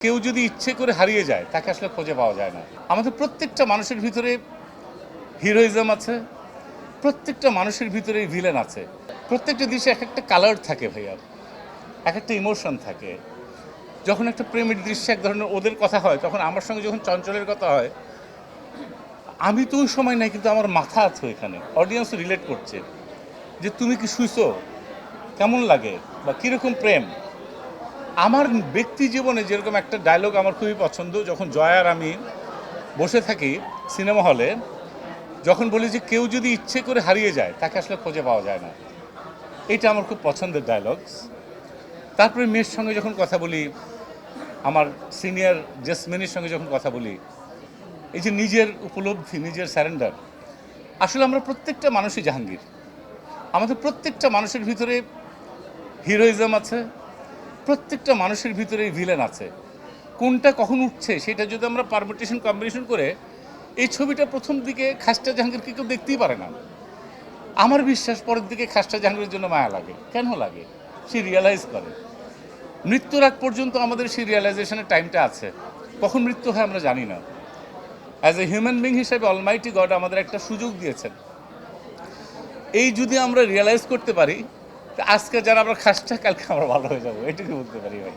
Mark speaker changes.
Speaker 1: কেউ যদি ইচ্ছে করে হারিয়ে যায় তাকে আসলে খুঁজে পাওয়া যায় না। আমাদের প্রত্যেকটা মানুষের ভিতরে হিরোইজম আছে, প্রত্যেকটা মানুষের ভিতরে ভিলেন আছে। প্রত্যেকটা দেশে এক একটা কালার থাকে ভাইয়া, এক একটা ইমোশন থাকে। যখন একটা প্রেমের দৃশ্যে এক ধরনের ওদের কথা হয়, তখন আমার সঙ্গে যখন চঞ্চলের কথা হয়, আমি তো ওই সময় নাই, কিন্তু আমার মাথা আছে এখানে, অডিয়েন্সও রিলেট করছে যে তুমি কি শুইছো, কেমন লাগে বা কীরকম প্রেম। আমার ব্যক্তি জীবনে যেরকম একটা ডায়লগ আমার খুবই পছন্দ, যখন জয় আর আমি বসে থাকি সিনেমা হলে, যখন বলি যে কেউ যদি ইচ্ছে করে হারিয়ে যায় তাকে আসলে খুঁজে পাওয়া যায় না, এটা আমার খুব পছন্দের ডায়লগস। তারপরে মেয়ের সঙ্গে যখন কথা বলি, আমার সিনিয়র জেসমিনের সঙ্গে যখন কথা বলি, এই যে নিজের উপলব্ধি, নিজের স্যারেন্ডার। আসলে আমরা প্রত্যেকটা মানুষই জাহাঙ্গীর, আমাদের প্রত্যেকটা মানুষের ভিতরে হিরোইজম আছে, প্রত্যেকটা মানুষের ভিতরে ভিলেন আছে। কোনটা কখন উঠছে সেটা যদি আমরা পারমিটেশন কম্বিনেশন করে, এই ছবিটা প্রথম দিকে খাস্টা জাহাঙ্গীরকে কেউ দেখতেই পারে না। আমার বিশ্বাস পরের দিকে খাস্টা জাহাঙ্গীরের জন্য মায়া লাগে। কেন লাগে? সে রিয়েলাইজ করে। মৃত্যুর আগ পর্যন্ত আমাদের সেই রিয়েলাইজেশনের টাইমটা আছে। কখন মৃত্যু হয় আমরা জানি না। অ্যাজ এ হিউম্যান বিং হিসেবে অলমাইটি গড আমাদের একটা সুযোগ দিয়েছেন। এই যদি আমরা রিয়েলাইজ করতে পারি, আজকে যারা আমরা খাস্টা, কালকে আমরা ভালো হয়ে যাবো, এটুকু বলতে পারি ভাই।